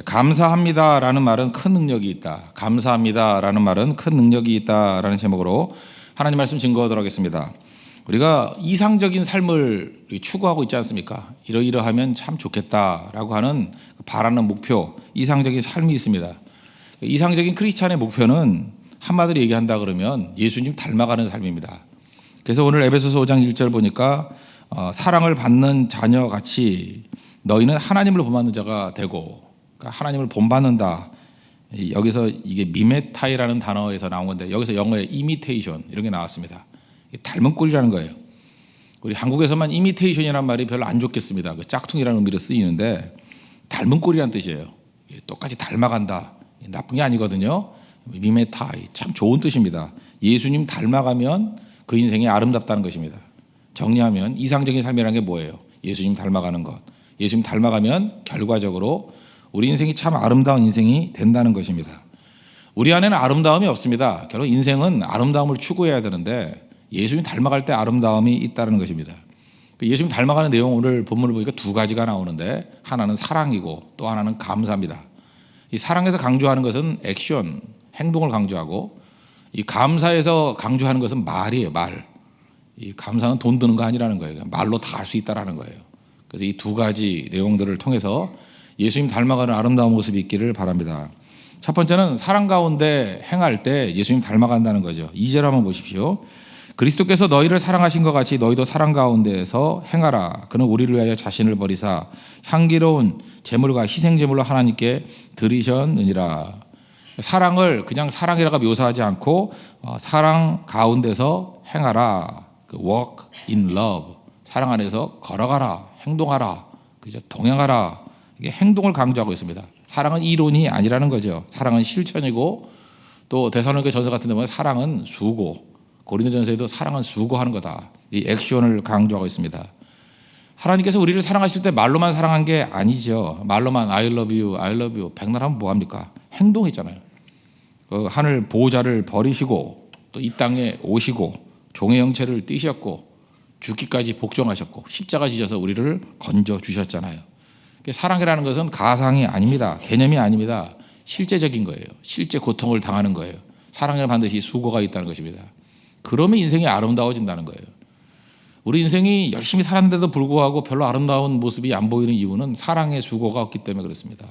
감사합니다라는 말은 큰 능력이 있다. 감사합니다라는 말은 큰 능력이 있다라는 제목으로 하나님 말씀 증거하도록 하겠습니다. 우리가 이상적인 삶을 추구하고 있지 않습니까? 이러이러하면 참 좋겠다라고 하는 바라는 목표, 이상적인 삶이 있습니다. 이상적인 크리스찬의 목표는 한마디로 얘기한다 그러면 예수님 닮아가는 삶입니다. 그래서 오늘 에베소서 5장 1절 보니까 사랑을 받는 자녀같이 너희는 하나님을 본받는 자가 되고, 그러니까 하나님을 본받는다. 여기서 이게 미메타이라는 단어에서 나온 건데 여기서 영어에 이미테이션 이런 게 나왔습니다. 닮은 꼴이라는 거예요. 우리 한국에서만 이미테이션이라는 말이 별로 안 좋겠습니다. 그 짝퉁이라는 의미로 쓰이는데 닮은 꼴이라는 뜻이에요. 똑같이 닮아간다. 나쁜 게 아니거든요. 미메타이 참 좋은 뜻입니다. 예수님 닮아가면 그 인생이 아름답다는 것입니다. 정리하면 이상적인 삶이라는 게 뭐예요? 예수님 닮아가는 것. 예수님 닮아가면 결과적으로 우리 인생이 참 아름다운 인생이 된다는 것입니다. 우리 안에는 아름다움이 없습니다. 결국 인생은 아름다움을 추구해야 되는데 예수님 닮아갈 때 아름다움이 있다는 것입니다. 예수님 닮아가는 내용 오늘 본문을 보니까 두 가지가 나오는데 하나는 사랑이고 또 하나는 감사입니다. 이 사랑에서 강조하는 것은 액션, 행동을 강조하고 이 감사에서 강조하는 것은 말이에요. 말. 이 감사는 돈 드는 거 아니라는 거예요. 말로 다 할 수 있다라는 거예요. 그래서 이 두 가지 내용들을 통해서 예수님 닮아가는 아름다운 모습이 있기를 바랍니다. 첫 번째는 사랑 가운데 행할 때 예수님 닮아간다는 거죠. 2절 한번 보십시오. 그리스도께서 너희를 사랑하신 것 같이 너희도 사랑 가운데에서 행하라. 그는 우리를 위하여 자신을 버리사 향기로운 제물과 희생 제물로 하나님께 드리셨느니라. 사랑을 그냥 사랑이라고 묘사하지 않고 사랑 가운데서 행하라. walk in love. 사랑 안에서 걸어가라, 행동하라, 그죠? 동행하라. 이게 행동을 강조하고 있습니다. 사랑은 이론이 아니라는 거죠. 사랑은 실천이고 또 데살로니가 전서 같은 데 보면 사랑은 수고, 고린도전서에도 사랑은 수고하는 거다. 이 액션을 강조하고 있습니다. 하나님께서 우리를 사랑하실 때 말로만 사랑한 게 아니죠. 말로만 I love you, I love you 백날 하면 뭐합니까? 행동했잖아요. 그 하늘 보호자를 버리시고 또 이 땅에 오시고 종의 형체를 띠셨고 죽기까지 복종하셨고 십자가 지셔서 우리를 건져 주셨잖아요. 사랑이라는 것은 가상이 아닙니다. 개념이 아닙니다. 실제적인 거예요. 실제 고통을 당하는 거예요. 사랑에는 반드시 수고가 있다는 것입니다. 그러면 인생이 아름다워진다는 거예요. 우리 인생이 열심히 살았는데도 불구하고 별로 아름다운 모습이 안 보이는 이유는 사랑의 수고가 없기 때문에 그렇습니다.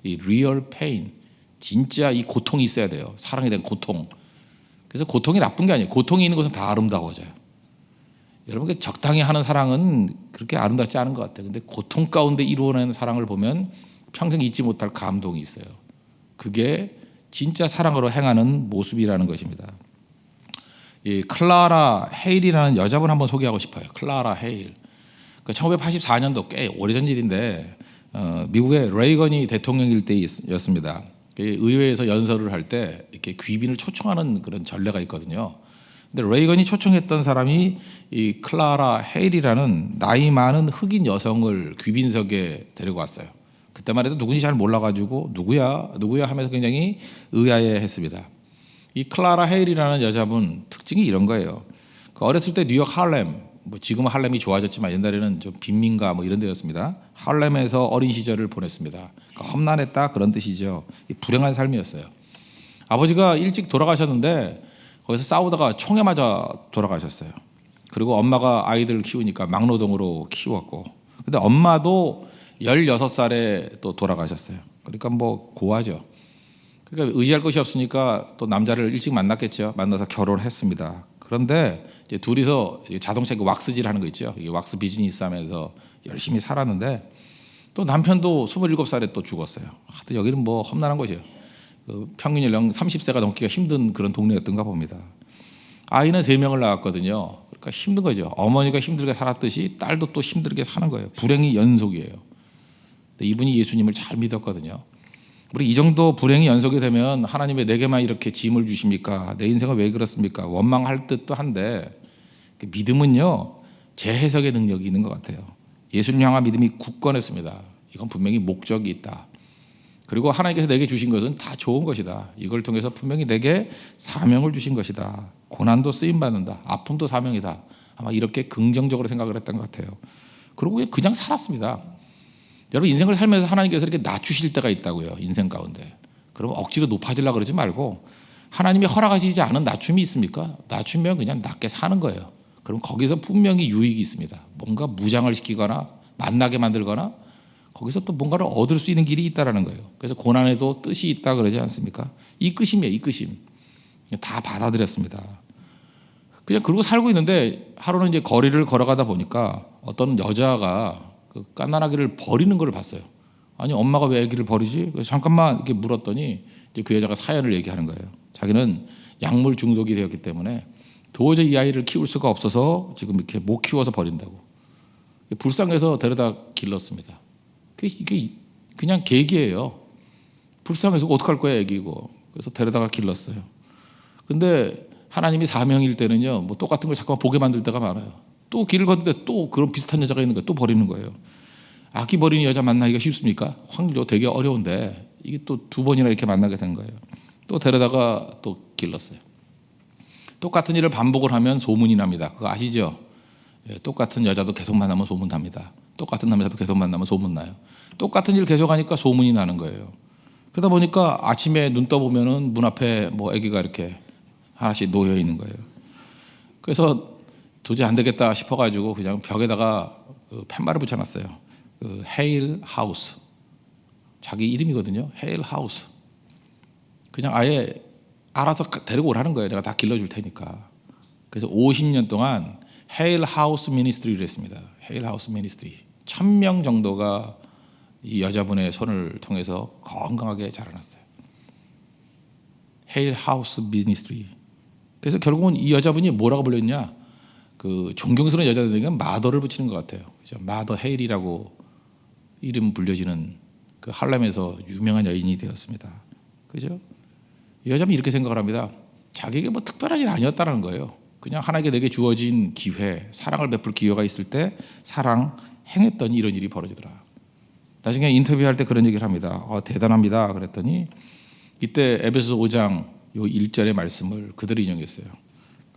이 real pain, 진짜 이 고통이 있어야 돼요. 사랑에 대한 고통. 그래서 고통이 나쁜 게 아니에요. 고통이 있는 것은 다 아름다워져요. 여러분, 적당히 하는 사랑은 그렇게 아름답지 않은 것 같아요. 근데 고통 가운데 이루어내는 사랑을 보면 평생 잊지 못할 감동이 있어요. 그게 진짜 사랑으로 행하는 모습이라는 것입니다. 이 클라라 헤일이라는 여자분 한번 소개하고 싶어요. 클라라 헤일. 1984년도 꽤 오래전 일인데 미국의 레이건이 대통령일 때였습니다. 의회에서 연설을 할 때 이렇게 귀빈을 초청하는 그런 전례가 있거든요. 근데 레이건이 초청했던 사람이 이 클라라 헤일이라는 나이 많은 흑인 여성을 귀빈석에 데리고 왔어요. 그때만 해도 누군지 잘 몰라가지고 누구야 하면서 굉장히 의아해했습니다. 이 클라라 헤일이라는 여자분 특징이 이런 거예요. 어렸을 때 뉴욕 할렘, 지금은 할렘이 좋아졌지만 옛날에는 좀 빈민가 이런 데였습니다. 할렘에서 어린 시절을 보냈습니다. 그러니까 험난했다 그런 뜻이죠. 불행한 삶이었어요. 아버지가 일찍 돌아가셨는데 거기서 싸우다가 총에 맞아 돌아가셨어요. 그리고 엄마가 아이들을 키우니까 막노동으로 키웠고, 근데 엄마도 16살에 또 돌아가셨어요. 그러니까 고아죠. 그러니까 의지할 것이 없으니까 또 남자를 일찍 만났겠죠. 만나서 결혼했습니다. 그런데 이제 둘이서 자동차 왁스질 하는 거 있죠. 왁스 비즈니스 하면서 열심히 살았는데 또 남편도 27살에 또 죽었어요. 하여튼 여기는 험난한 거죠. 평균 연령 30세가 넘기가 힘든 그런 동네였던가 봅니다. 아이는 3명을 낳았거든요. 그러니까 힘든 거죠. 어머니가 힘들게 살았듯이 딸도 또 힘들게 사는 거예요. 불행이 연속이에요. 근데 이분이 예수님을 잘 믿었거든요. 우리 이 정도 불행이 연속이 되면 하나님 왜 내게만 이렇게 짐을 주십니까? 내 인생은 왜 그렇습니까? 원망할 듯도 한데 믿음은요 재해석의 능력이 있는 것 같아요. 예수님 향한 믿음이 굳건했습니다. 이건 분명히 목적이 있다. 그리고 하나님께서 내게 주신 것은 다 좋은 것이다. 이걸 통해서 분명히 내게 사명을 주신 것이다. 고난도 쓰임받는다. 아픔도 사명이다. 아마 이렇게 긍정적으로 생각을 했던 것 같아요. 그리고 그냥 살았습니다. 여러분 인생을 살면서 하나님께서 이렇게 낮추실 때가 있다고요. 인생 가운데. 그럼 억지로 높아지려고 그러지 말고 하나님이 허락하시지 않은 낮춤이 있습니까? 낮추면 그냥 낮게 사는 거예요. 그럼 거기서 분명히 유익이 있습니다. 뭔가 무장을 시키거나 만나게 만들거나 거기서 또 뭔가를 얻을 수 있는 길이 있다라는 거예요. 그래서 고난에도 뜻이 있다 그러지 않습니까? 이끄심이에요. 이끄심. 다 받아들였습니다. 그냥 그러고 살고 있는데 하루는 이제 거리를 걸어가다 보니까 어떤 여자가 그 갓난아기를 버리는 걸 봤어요. 아니 엄마가 왜 아기를 버리지? 그래서 잠깐만 이렇게 물었더니 이제 그 여자가 사연을 얘기하는 거예요. 자기는 약물 중독이 되었기 때문에 도저히 이 아이를 키울 수가 없어서 지금 이렇게 못 키워서 버린다고. 불쌍해서 데려다 길렀습니다. 이게 그냥 계기예요. 불쌍해서 어떡할 거야 애기고. 그래서 데려다가 길렀어요. 근데 하나님이 사명일 때는요, 뭐 똑같은 걸 자꾸 보게 만들 때가 많아요. 또 길을 걷는데 또 그런 비슷한 여자가 있는 거예요. 또 버리는 거예요. 아기 버리는 여자 만나기가 쉽습니까? 확률도 되게 어려운데 이게 또 두 번이나 이렇게 만나게 된 거예요. 또 데려다가 또 길렀어요. 똑같은 일을 반복을 하면 소문이 납니다. 그거 아시죠? 예, 똑같은 여자도 계속 만나면 소문 납니다. 똑같은 남자도 계속 만나면 소문 나요. 똑같은 일 계속 하니까 소문이 나는 거예요. 그러다 보니까 아침에 눈 떠보면은 문 앞에 뭐 아기가 이렇게 하나씩 놓여 있는 거예요. 그래서 도저히 안 되겠다 싶어가지고 그냥 벽에다가 그 팻말을 붙여놨어요. 그 헤일 하우스. 자기 이름이거든요. 헤일 하우스. 그냥 아예 알아서 데리고 오라는 거예요. 내가 다 길러줄 테니까. 그래서 50년 동안 헤일 하우스 미니스트리를 했습니다. 헤일 하우스 미니스트리. 1000명 정도가 이 여자분의 손을 통해서 건강하게 자라났어요. 헤일 하우스 미니스트리. 그래서 결국은 이 여자분이 뭐라고 불렸냐? 그 존경스러운 여자들에게는 마더를 붙이는 것 같아요. 그죠? 마더 헤일이라고 이름 불려지는 그 할렘에서 유명한 여인이 되었습니다. 그죠? 이 여자분이 이렇게 생각을 합니다. 자기에게 뭐 특별한 일 아니었다는 거예요. 그냥 하나님께 내게 주어진 기회, 사랑을 베풀 기회가 있을 때 사랑 행했더니 이런 일이 벌어지더라. 나중에 인터뷰할 때 그런 얘기를 합니다. 대단합니다. 그랬더니 이때 에베소서 5장 요 1절의 말씀을 그대로 인용했어요.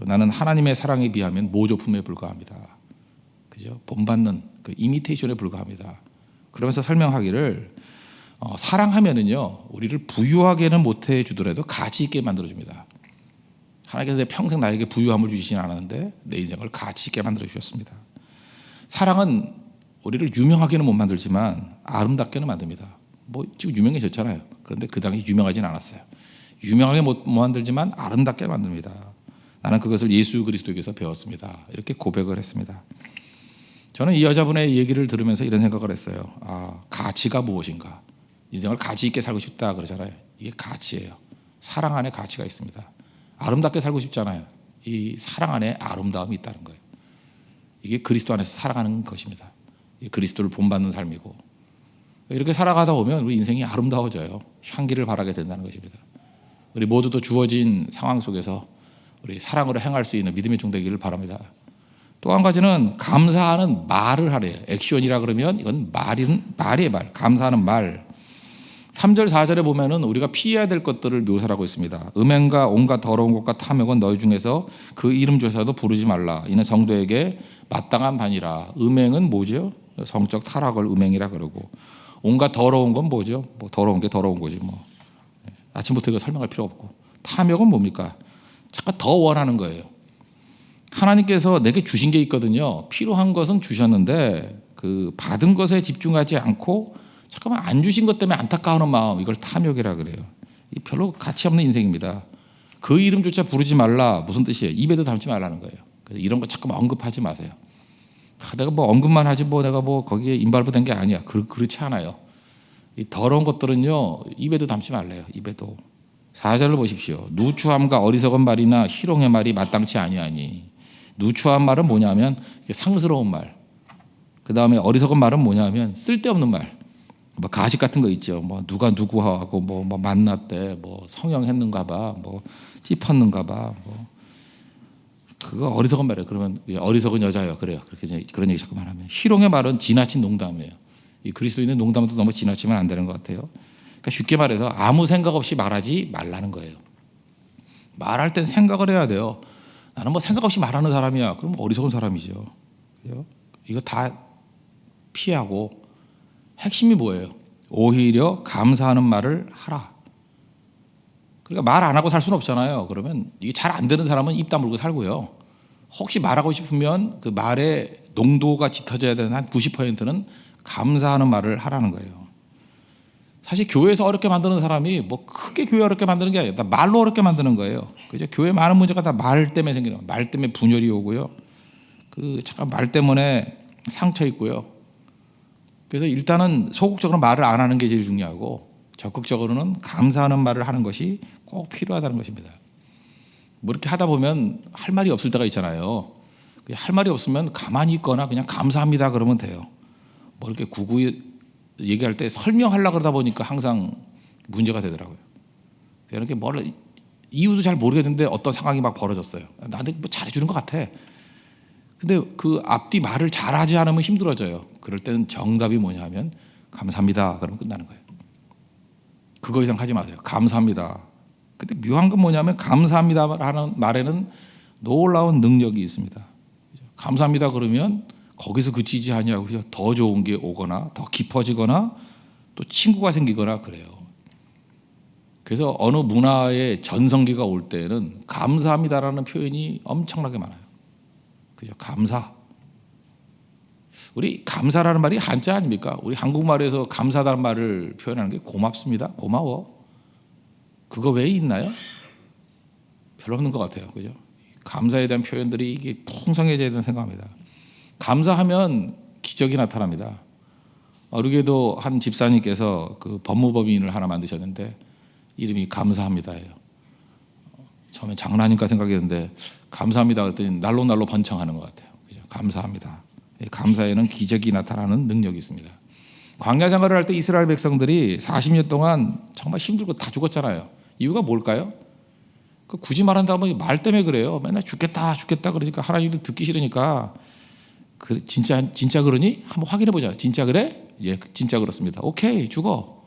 나는 하나님의 사랑에 비하면 모조품에 불과합니다. 그죠? 본받는 그 이미테이션에 불과합니다. 그러면서 설명하기를 사랑하면은요 우리를 부유하게는 못해 주더라도 가치 있게 만들어 줍니다. 하나님께서 내 평생 나에게 부유함을 주시진 않았는데 내 인생을 가치 있게 만들어 주셨습니다. 사랑은 우리를 유명하게는 못 만들지만 아름답게는 만듭니다. 뭐 지금 유명해졌잖아요. 그런데 그 당시 유명하진 않았어요. 유명하게 못 만들지만 아름답게 만듭니다. 나는 그것을 예수 그리스도에게서 배웠습니다. 이렇게 고백을 했습니다. 저는 이 여자분의 얘기를 들으면서 이런 생각을 했어요. 가치가 무엇인가? 인생을 가치 있게 살고 싶다 그러잖아요. 이게 가치예요. 사랑 안에 가치가 있습니다. 아름답게 살고 싶잖아요. 이 사랑 안에 아름다움이 있다는 거예요. 이게 그리스도 안에서 살아가는 것입니다. 그리스도를 본받는 삶이고 이렇게 살아가다 보면 우리 인생이 아름다워져요. 향기를 발하게 된다는 것입니다. 우리 모두도 주어진 상황 속에서 우리 사랑으로 행할 수 있는 믿음의 종 되기를 바랍니다. 또 한 가지는 감사하는 말을 하래요. 액션이라 그러면 이건 말의 말, 감사하는 말. 3절 4절에 보면은 우리가 피해야 될 것들을 묘사하고 있습니다. 음행과 온갖 더러운 것과 탐욕은 너희 중에서 그 이름조차도 부르지 말라. 이는 성도에게 마땅한 반이라. 음행은 뭐죠? 성적 타락을 음행이라 그러고 온갖 더러운 건 뭐죠? 뭐 더러운 게 더러운 거지 뭐. 아침부터 이거 설명할 필요 없고. 탐욕은 뭡니까? 잠깐 더 원하는 거예요. 하나님께서 내게 주신 게 있거든요. 필요한 것은 주셨는데 그 받은 것에 집중하지 않고 잠깐만 안 주신 것 때문에 안타까워하는 마음, 이걸 탐욕이라 그래요. 별로 가치 없는 인생입니다. 그 이름조차 부르지 말라. 무슨 뜻이에요? 입에도 담지 말라는 거예요. 그래서 이런 거 잠깐만 언급하지 마세요. 내가 뭐 언급만 하지 뭐 내가 뭐 거기에 인발부된 게 아니야. 그렇지 않아요. 이 더러운 것들은요 입에도 담지 말래요. 입에도. 4절을 보십시오. 누추함과 어리석은 말이나 희롱의 말이 마땅치 아니하니. 누추한 말은 뭐냐면 상스러운 말. 그 다음에 어리석은 말은 뭐냐면 쓸데없는 말. 뭐 가식 같은 거 있죠. 뭐 누가 누구하고 뭐 만났대, 뭐 성형했는가봐, 뭐 찝었는가봐, 뭐 그거 어리석은 말이에요. 그러면 어리석은 여자예요. 그래요. 그렇게 그런 얘기 자꾸만 하면 희롱의 말은 지나친 농담이에요. 이 그리스도인의 농담도 너무 지나치면 안 되는 것 같아요. 그러니까 쉽게 말해서 아무 생각 없이 말하지 말라는 거예요. 말할 땐 생각을 해야 돼요. 나는 뭐 생각 없이 말하는 사람이야. 그럼 어리석은 사람이죠. 그죠? 이거 다 피하고 핵심이 뭐예요? 오히려 감사하는 말을 하라. 그러니까 말 안 하고 살 수는 없잖아요. 그러면 이게 잘 안 되는 사람은 입 다물고 살고요. 혹시 말하고 싶으면 그 말의 농도가 짙어져야 되는 한 90%는 감사하는 말을 하라는 거예요. 사실 교회에서 어렵게 만드는 사람이 뭐 크게 교회 어렵게 만드는 게 아니라 다 말로 어렵게 만드는 거예요. 그죠? 교회 많은 문제가 다 말 때문에 생기는 거예요. 말 때문에 분열이 오고요. 그 잠깐 말 때문에 상처 있고요. 그래서 일단은 소극적으로 말을 안 하는 게 제일 중요하고 적극적으로는 감사하는 말을 하는 것이 꼭 필요하다는 것입니다. 뭐 이렇게 하다 보면 할 말이 없을 때가 있잖아요. 할 말이 없으면 가만히 있거나 그냥 감사합니다 그러면 돼요. 뭐 이렇게 구구이 얘기할 때 설명하려고 그러다 보니까 항상 문제가 되더라고요. 이렇게 뭘 이유도 잘 모르겠는데 어떤 상황이 막 벌어졌어요. 나한테 뭐 잘해주는 것 같아. 근데 그 앞뒤 말을 잘하지 않으면 힘들어져요. 그럴 때는 정답이 뭐냐 하면 감사합니다 그러면 끝나는 거예요. 그거 이상 하지 마세요. 감사합니다. 근데 묘한 건 뭐냐면 감사합니다라는 말에는 놀라운 능력이 있습니다. 감사합니다 그러면 거기서 그치지 아니하고 더 좋은 게 오거나 더 깊어지거나 또 친구가 생기거나 그래요. 그래서 어느 문화의 전성기가 올 때는 감사합니다라는 표현이 엄청나게 많아요. 그죠? 감사. 우리 감사라는 말이 한자 아닙니까? 우리 한국말에서 감사라는 말을 표현하는 게 고맙습니다. 고마워. 그거 외에 있나요? 별로 없는 것 같아요. 그죠? 감사에 대한 표현들이 이게 풍성해져야 된다고 생각합니다. 감사하면 기적이 나타납니다. 어르게도 한 집사님께서 그 법무법인을 하나 만드셨는데 이름이 감사합니다예요. 처음에 장난인가 생각했는데 감사합니다 그랬더니 날로 번창하는 것 같아요. 그죠? 감사합니다. 감사에는 기적이 나타나는 능력이 있습니다. 광야 생활을 할 때 이스라엘 백성들이 40년 동안 정말 힘들고 다 죽었잖아요. 이유가 뭘까요? 굳이 말한다면 말 때문에 그래요. 맨날 죽겠다 그러니까 하나님도 듣기 싫으니까 진짜 그러니? 한번 확인해 보자. 진짜 그래? 예, 진짜 그렇습니다. 오케이, 죽어.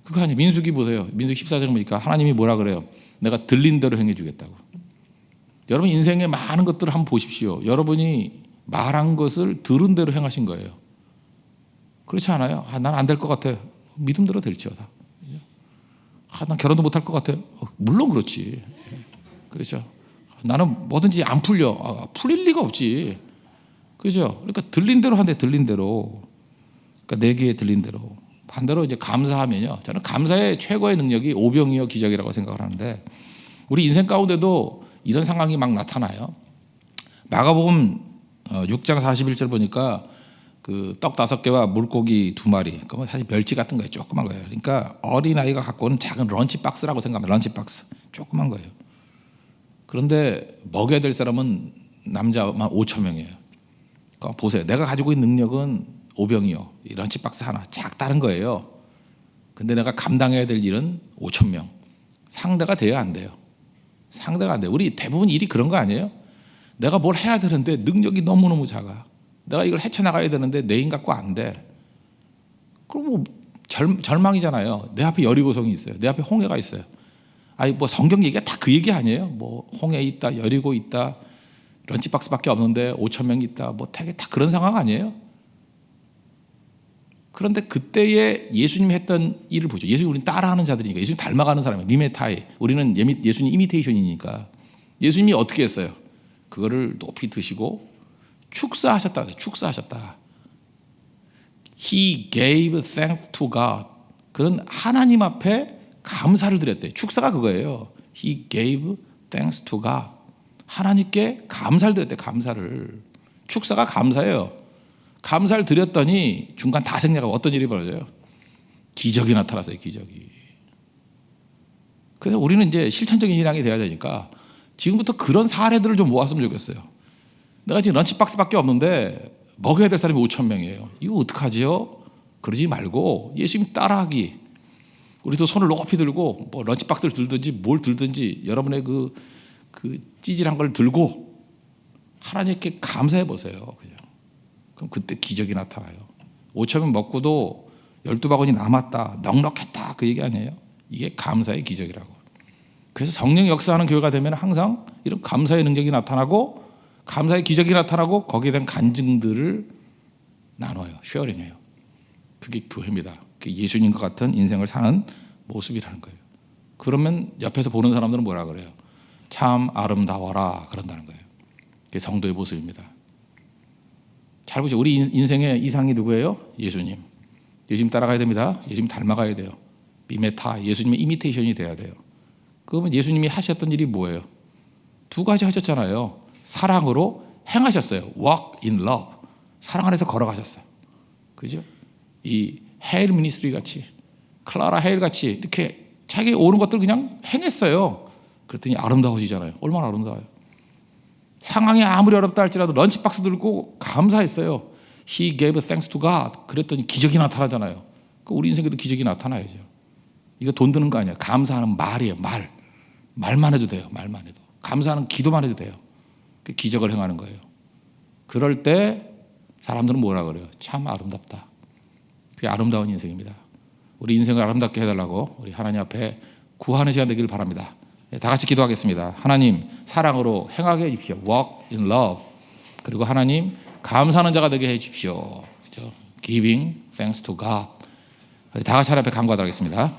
그거 아니 민수기 보세요. 민수기 14장 보니까 하나님이 뭐라 그래요? 내가 들린 대로 행해 주겠다고. 여러분 인생의 많은 것들을 한번 보십시오. 여러분이 말한 것을 들은 대로 행하신 거예요. 그렇지 않아요? 난 안 될 것 같아. 믿음대로 될지어다. 난 결혼도 못할 것 같아. 물론 그렇지. 그렇죠. 나는 뭐든지 안 풀려. 풀릴 리가 없지. 그죠? 그러니까 들린 대로 한대 들린 대로. 그러니까 내 귀에 들린 대로. 반대로 이제 감사하면요. 저는 감사의 최고의 능력이 오병이어 기적이라고 생각을 하는데 우리 인생 가운데도 이런 상황이 막 나타나요. 마가복음 6장 41절 보니까 그 떡 5개와 물고기 2마리. 그건 사실 멸치 같은 거예요. 조그만 거예요. 그러니까 어린아이가 갖고 오는 작은 런치박스라고 생각하면 런치박스. 조그만 거예요. 그런데 먹여야 될 사람은 남자만 5천 명이에요. 그러니까 보세요. 내가 가지고 있는 능력은 오병이요. 이 런치박스 하나 작다는 거예요. 근데 내가 감당해야 될 일은 5천 명. 상대가 돼야 안 돼요. 상대가 안 돼요. 우리 대부분 일이 그런 거 아니에요? 내가 뭘 해야 되는데 능력이 너무너무 작아. 내가 이걸 헤쳐나가야 되는데 내 힘 갖고 안 돼. 그럼 뭐 절망이잖아요. 내 앞에 여리고성이 있어요. 내 앞에 홍해가 있어요. 아니 뭐 성경 얘기가 다 그 얘기 아니에요? 뭐 홍해 있다, 여리고 있다, 런치박스밖에 없는데 5천 명이 있다. 뭐 되게 다 그런 상황 아니에요? 그런데 그때에 예수님이 했던 일을 보죠. 예수님 우리는 따라하는 자들이니까 예수님 닮아가는 사람이에요. 미메타이. 우리는 예수님 이미테이션이니까. 예수님이 어떻게 했어요? 그거를 높이 드시고 축사하셨다. 축사하셨다. He gave thanks to God. 그는 하나님 앞에 감사를 드렸대요. 축사가 그거예요. He gave thanks to God. 하나님께 감사를 드렸대요. 감사를. 축사가 감사예요. 감사를 드렸더니 중간 다 생략하고 어떤 일이 벌어져요? 기적이 나타났어요. 기적이. 그래서 우리는 이제 실천적인 신앙이 돼야 되니까 지금부터 그런 사례들을 좀 모았으면 좋겠어요. 내가 지금 런치박스밖에 없는데 먹여야 될 사람이 5천 명이에요. 이거 어떡하지요? 그러지 말고 예수님 따라하기. 우리도 손을 높이 들고 뭐 런치박스를 들든지 뭘 들든지 여러분의 그 찌질한 걸 들고 하나님께 감사해 보세요. 그냥. 그럼 그때 기적이 나타나요. 5천 명 먹고도 12바구니 남았다. 넉넉했다. 그 얘기 아니에요. 이게 감사의 기적이라고. 그래서 성령 역사하는 교회가 되면 항상 이런 감사의 능력이 나타나고 감사의 기적이 나타나고 거기에 대한 간증들을 나눠요. 쉐어링해요. 그게 교회입니다. 그게 예수님과 같은 인생을 사는 모습이라는 거예요. 그러면 옆에서 보는 사람들은 뭐라 그래요? 참 아름다워라 그런다는 거예요. 그게 성도의 모습입니다. 잘 보세요. 우리 인생의 이상이 누구예요? 예수님. 예수님 따라가야 됩니다. 예수님 닮아가야 돼요. 미메타, 예수님의 이미테이션이 돼야 돼요. 그러면 예수님이 하셨던 일이 뭐예요? 두 가지 하셨잖아요. 사랑으로 행하셨어요. Walk in love. 사랑 안에서 걸어가셨어요. 그죠? 이 헤일 미니스트리 같이, 클라라 헤일 같이 이렇게 자기 오는 것들 그냥 행했어요. 그랬더니 아름다워지잖아요. 얼마나 아름다워요. 상황이 아무리 어렵다 할지라도 런치박스 들고 감사했어요. He gave thanks to God. 그랬더니 기적이 나타나잖아요. 우리 인생에도 기적이 나타나야죠. 이거 돈 드는 거 아니에요. 감사하는 말이에요. 말만 해도 돼요. 말만 해도. 감사하는 기도만 해도 돼요. 기적을 행하는 거예요. 그럴 때 사람들은 뭐라 그래요? 참 아름답다. 그게 아름다운 인생입니다. 우리 인생을 아름답게 해달라고 우리 하나님 앞에 구하는 시간 되기를 바랍니다. 다 같이 기도하겠습니다. 하나님 사랑으로 행하게 해주십시오. Walk in love. 그리고 하나님 감사하는 자가 되게 해주십시오. Giving thanks to God. 다 같이 하나님 앞에 간구하도록 하겠습니다.